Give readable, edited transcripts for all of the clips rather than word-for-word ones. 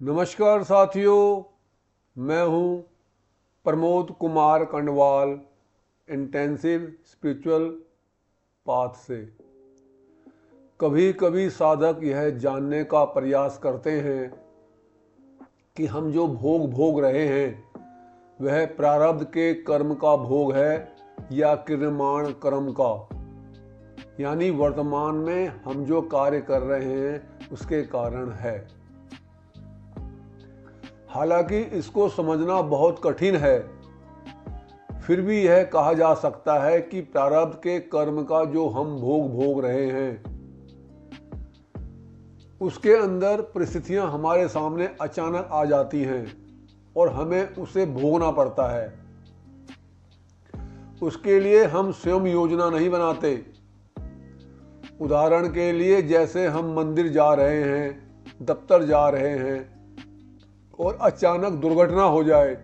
नमस्कार साथियों, मैं हूं Pramod Kumar Kandwal intensive spiritual path से। कभी कभी साधक यह जानने का प्रयास करते हैं कि हम जो भोग भोग रहे हैं वह प्रारब्ध के कर्म का भोग है या क्रियमाण कर्म का, यानी वर्तमान में हम जो कार्य कर रहे हैं उसके कारण है। हालांकि इसको समझना बहुत कठिन है, फिर भी यह कहा जा सकता है कि प्रारब्ध के कर्म का जो हम भोग भोग रहे हैं उसके अंदर परिस्थितियां हमारे सामने अचानक आ जाती हैं और हमें उसे भोगना पड़ता है। उसके लिए हम स्वयं योजना नहीं बनाते। उदाहरण के लिए, जैसे हम मंदिर जा रहे हैं, दफ्तर जा रहे हैं और अचानक दुर्घटना हो जाए,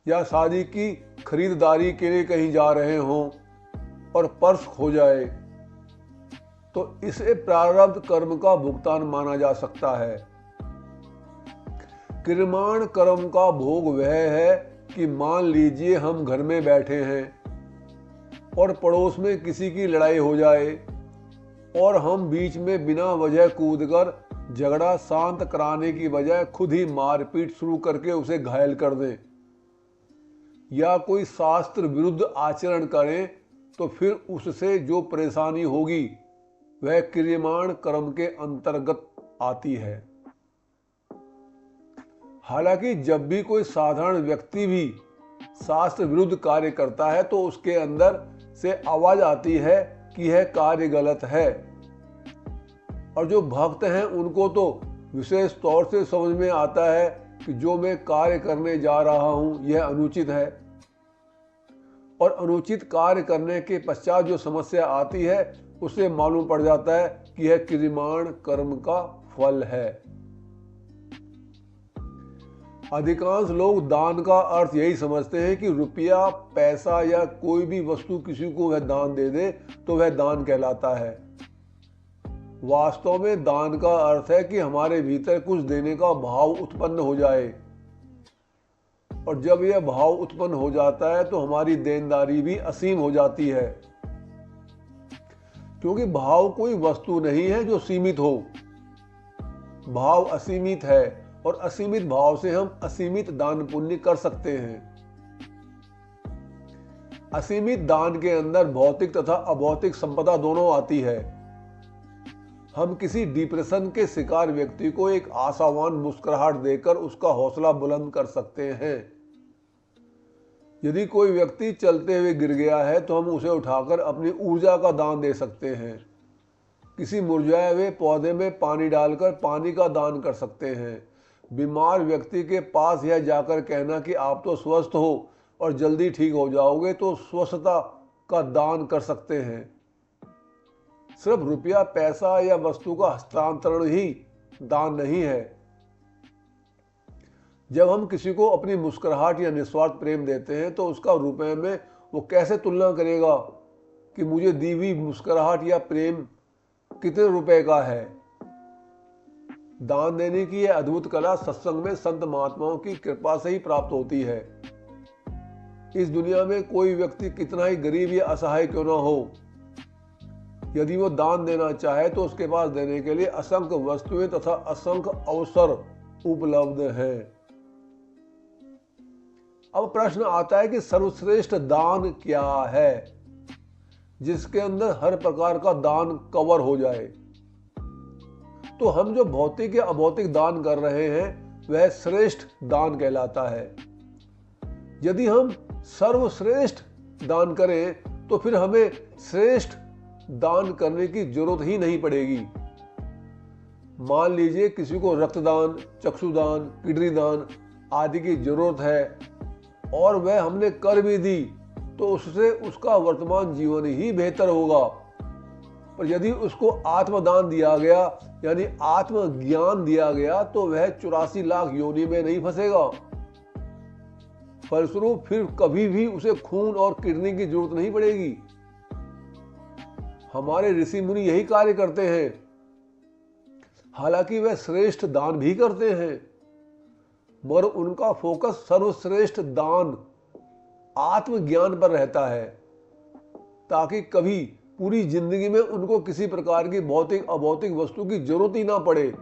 या शादी की खरीदारी के लिए कहीं जा रहे हों और पर्स खो जाए, तो इसे प्रारब्ध कर्म का भुगतान माना जा सकता है। क्रियमाण कर्म का भोग वह है कि मान लीजिए हम घर में बैठे हैं और पड़ोस में किसी की लड़ाई हो जाए और हम बीच में बिना वजह कूदकर झगड़ा शांत कराने की बजाय खुद ही मारपीट शुरू करके उसे घायल कर दें, या कोई शास्त्र विरुद्ध आचरण करें, तो फिर उससे जो परेशानी होगी वह क्रियमाण कर्म के अंतर्गत आती है। हालांकि जब भी कोई साधारण व्यक्ति भी शास्त्र विरुद्ध कार्य करता है तो उसके अंदर से आवाज आती है कि यह कार्य गलत है, और जो भक्त हैं उनको तो विशेष तौर से समझ में आता है कि जो मैं कार्य करने जा रहा हूं यह अनुचित है, और अनुचित कार्य करने के पश्चात जो समस्या आती है उसे मालूम पड़ जाता है कि यह क्रियमाण कर्म का फल है। अधिकांश लोग दान का अर्थ यही समझते हैं कि रुपया, पैसा या कोई भी वस्तु किसी को वह दान दे दे तो वह दान कहलाता है। वास्तव में दान का अर्थ है कि हमारे भीतर कुछ देने का भाव उत्पन्न हो जाए, और जब यह भाव उत्पन्न हो जाता है तो हमारी देनदारी भी असीम हो जाती है, क्योंकि भाव कोई वस्तु नहीं है जो सीमित हो। भाव असीमित है और असीमित भाव से हम असीमित दान पुण्य कर सकते हैं। असीमित दान के अंदर भौतिक तथा अभौतिक संपदा दोनों आती है। हम किसी डिप्रेशन के शिकार व्यक्ति को एक आशावान मुस्कुराहट देकर उसका हौसला बुलंद कर सकते हैं। यदि कोई व्यक्ति चलते हुए गिर गया है तो हम उसे उठाकर अपनी ऊर्जा का दान दे सकते हैं। किसी मुरझाए हुए पौधे में पानी डालकर पानी का दान कर सकते हैं। बीमार व्यक्ति के पास यह जाकर कहना कि आप तो स्वस्थ हो और जल्दी ठीक हो जाओगे, तो स्वस्थता का दान कर सकते हैं। सिर्फ रुपया, पैसा या वस्तु का हस्तांतरण ही दान नहीं है। जब हम किसी को अपनी मुस्कुराहट या निस्वार्थ प्रेम देते हैं तो उसका रुपए में वो कैसे तुलना करेगा कि मुझे दी हुई मुस्कुराहट या प्रेम कितने रुपए का है। दान देने की यह अद्भुत कला सत्संग में संत महात्माओं की कृपा से ही प्राप्त होती है। इस दुनिया में कोई व्यक्ति कितना ही गरीब या असहाय क्यों ना हो, यदि वो दान देना चाहे तो उसके पास देने के लिए असंख्य वस्तुएं तथा असंख्य अवसर उपलब्ध हैं। अब प्रश्न आता है कि सर्वश्रेष्ठ दान क्या है जिसके अंदर हर प्रकार का दान कवर हो जाए। तो हम जो भौतिक या अभौतिक दान कर रहे हैं वह श्रेष्ठ दान कहलाता है। यदि हम सर्वश्रेष्ठ दान करें तो फिर हमें श्रेष्ठ दान करने की जरूरत ही नहीं पड़ेगी। मान लीजिए किसी को रक्तदान, चक्षुदान, किडनी दान आदि की जरूरत है और वह हमने कर भी दी, तो उससे उसका वर्तमान जीवन ही बेहतर होगा। पर यदि उसको आत्मदान दिया गया, यानी आत्मज्ञान दिया गया, तो वह 84 लाख योनि में नहीं फंसेगा। फलस्वरूप फिर कभी भी उसे खून और किडनी की जरूरत नहीं पड़ेगी। हमारे ऋषि मुनि यही कार्य करते हैं। हालांकि वह श्रेष्ठ दान भी करते हैं, मगर उनका फोकस सर्वश्रेष्ठ दान आत्मज्ञान पर रहता है, ताकि कभी पूरी जिंदगी में उनको किसी प्रकार की भौतिक अभौतिक वस्तु की जरूरत ही ना पड़े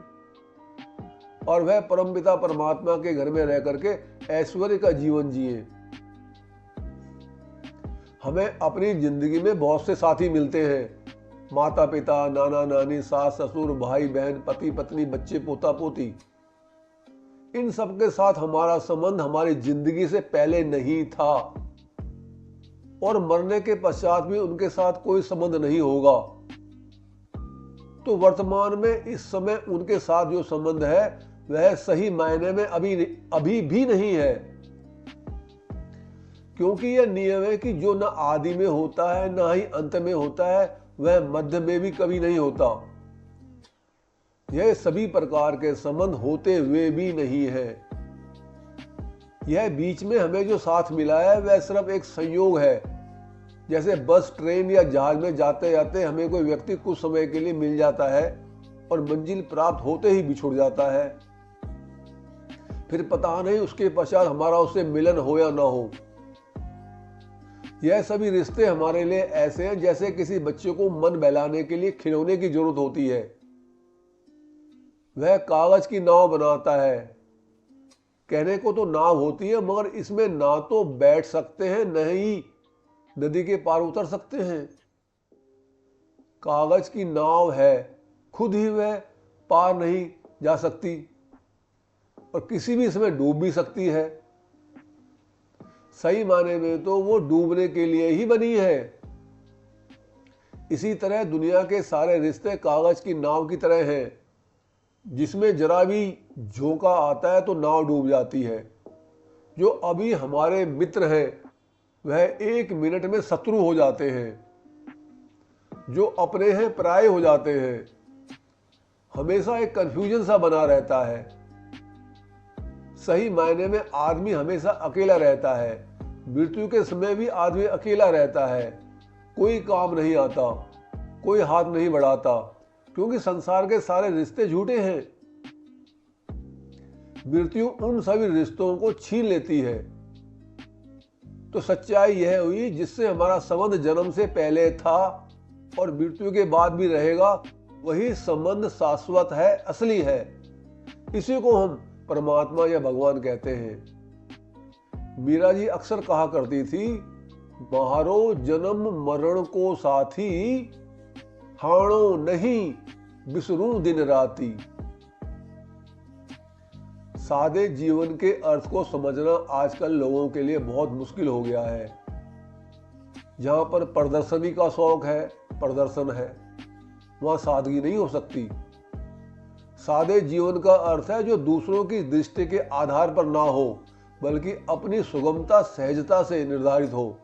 और वह परमपिता परमात्मा के घर में रह करके ऐश्वर्य का जीवन जिए। हमें अपनी जिंदगी में बहुत से साथी मिलते हैं, माता पिता, नाना नानी, सास ससुर, भाई बहन, पति पत्नी, बच्चे, पोता पोती। इन सब के साथ हमारा संबंध हमारी जिंदगी से पहले नहीं था और मरने के पश्चात भी उनके साथ कोई संबंध नहीं होगा। तो वर्तमान में इस समय उनके साथ जो संबंध है वह सही मायने में अभी भी नहीं है, क्योंकि यह नियम है कि जो न आदि में होता है न ही अंत में होता है, वह मध्य में भी कभी नहीं होता। यह सभी प्रकार के संबंध होते हुए भी नहीं है। यह बीच में हमें जो साथ मिला है वह सिर्फ एक संयोग है। जैसे बस, ट्रेन या जहाज में जाते जाते हमें कोई व्यक्ति कुछ समय के लिए मिल जाता है और मंजिल प्राप्त होते ही बिछुड़ जाता है, फिर पता नहीं उसके पश्चात हमारा उससे मिलन हो या ना हो। यह सभी रिश्ते हमारे लिए ऐसे हैं जैसे किसी बच्चे को मन बहलाने के लिए खिलौने की जरूरत होती है। वह कागज की नाव बनाता है, कहने को तो नाव होती है, मगर इसमें ना तो बैठ सकते हैं न ही नदी के पार उतर सकते हैं। कागज की नाव है, खुद ही वह पार नहीं जा सकती और किसी भी समय डूब भी सकती है। सही माने में तो वो डूबने के लिए ही बनी है। इसी तरह दुनिया के सारे रिश्ते कागज की नाव की तरह हैं, जिसमें जरा भी झोंका आता है तो नाव डूब जाती है। जो अभी हमारे मित्र हैं वह 1 मिनट में शत्रु हो जाते हैं, जो अपने हैं पराये हो जाते हैं। हमेशा एक कंफ्यूजन सा बना रहता है। सही मायने में आदमी हमेशा अकेला रहता है। मृत्यु के समय भी आदमी अकेला रहता है, कोई काम नहीं आता, कोई हाथ नहीं बढ़ाता, क्योंकि संसार के सारे रिश्ते झूठे हैं। मृत्यु उन सभी रिश्तों को छीन लेती है। तो सच्चाई यह हुई, जिससे हमारा संबंध जन्म से पहले था और मृत्यु के बाद भी रहेगा, वही संबंध शाश्वत है, असली है। इसी को हम परमात्मा या भगवान कहते हैं। मीरा जी अक्सर कहा करती थी, मारो जन्म मरण को साथी, हाणो नहीं बिसरूं दिन राती। सादे जीवन के अर्थ को समझना आजकल लोगों के लिए बहुत मुश्किल हो गया है। जहां पर प्रदर्शनी का शौक है, प्रदर्शन है, वहां सादगी नहीं हो सकती। सादे जीवन का अर्थ है जो दूसरों की दृष्टि के आधार पर ना हो, बल्कि अपनी सुगमता, सहजता से निर्धारित हो।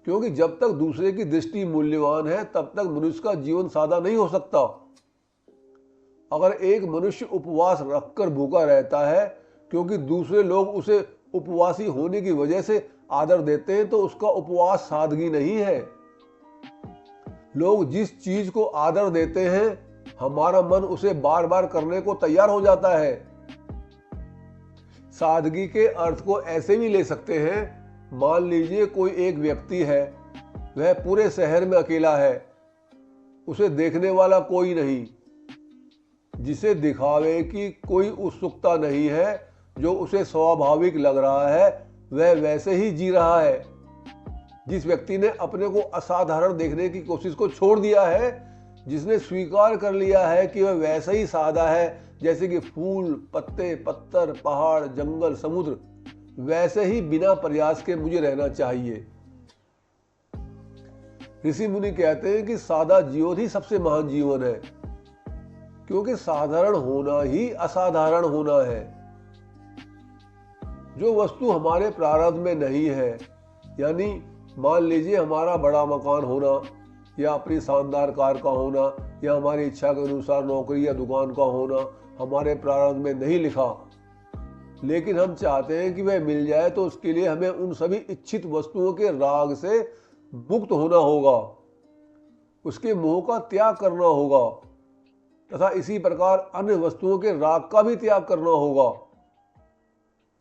क्योंकि जब तक दूसरे की दृष्टि मूल्यवान है, तब तक मनुष्य का जीवन सादा नहीं हो सकता। अगर एक मनुष्य उपवास रखकर भूखा रहता है क्योंकि दूसरे लोग उसे उपवासी होने की वजह से आदर देते हैं, तो उसका उपवास सादगी नहीं है। लोग जिस चीज को आदर देते हैं, हमारा मन उसे बार बार करने को तैयार हो जाता है। सादगी के अर्थ को ऐसे भी ले सकते हैं। मान लीजिए कोई एक व्यक्ति है, वह पूरे शहर में अकेला है, उसे देखने वाला कोई नहीं, जिसे दिखावे की कोई उत्सुकता नहीं है, जो उसे स्वाभाविक लग रहा है वह वैसे ही जी रहा है। जिस व्यक्ति ने अपने को असाधारण देखने की कोशिश को छोड़ दिया है, जिसने स्वीकार कर लिया है कि वह वैसा ही सादा है जैसे कि फूल, पत्ते, पत्थर, पहाड़, जंगल, समुद्र, वैसे ही बिना प्रयास के मुझे रहना चाहिए। ऋषि मुनि कहते हैं कि सादा जीवन ही सबसे महान जीवन है, क्योंकि साधारण होना ही असाधारण होना है। जो वस्तु हमारे प्रारब्ध में नहीं है, यानी मान लीजिए हमारा बड़ा मकान होना या अपनी शानदार कार का होना या हमारी इच्छा के अनुसार नौकरी या दुकान का होना हमारे प्रारब्ध में नहीं लिखा, लेकिन हम चाहते हैं कि वह मिल जाए, तो उसके लिए हमें उन सभी इच्छित वस्तुओं के राग से मुक्त होना होगा, उसके मोह का त्याग करना होगा, तथा इसी प्रकार अन्य वस्तुओं के राग का भी त्याग करना होगा।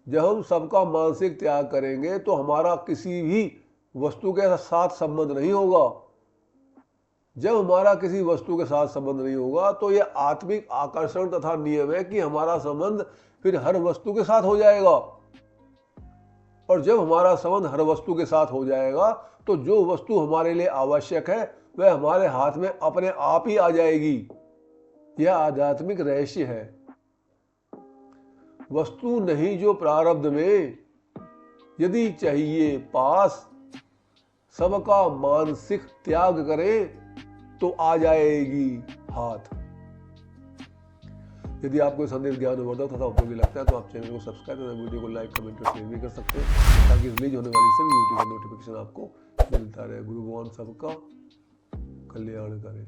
जब हम सबका मानसिक त्याग करेंगे तो हमारा किसी भी वस्तु के साथ संबंध नहीं होगा। जब हमारा किसी वस्तु के साथ संबंध नहीं होगा तो यह आत्मिक आकर्षण तथा नियम है कि हमारा संबंध फिर हर वस्तु के साथ हो जाएगा। और जब हमारा संबंध हर वस्तु के साथ हो जाएगा तो जो वस्तु हमारे लिए आवश्यक है वह हमारे हाथ में अपने आप ही आ जाएगी। यह आध्यात्मिक रहस्य है। वस्तु नहीं जो प्रारब्ध में, यदि चाहिए पास, सबका मानसिक त्याग करें तो आ जाएगी हाथ। यदि आपको संदेश ज्ञानवर्धक तथा उपयोगी लगता है तो आप चैनल को सब्सक्राइब तथा वीडियो को लाइक, कमेंट और शेयर भी कर सकते हैं ताकि रिलीज होने वाली सभी वीडियो का नोटिफिकेशन आपको मिलता रहे। गुरु भगवान सबका कल्याण करे।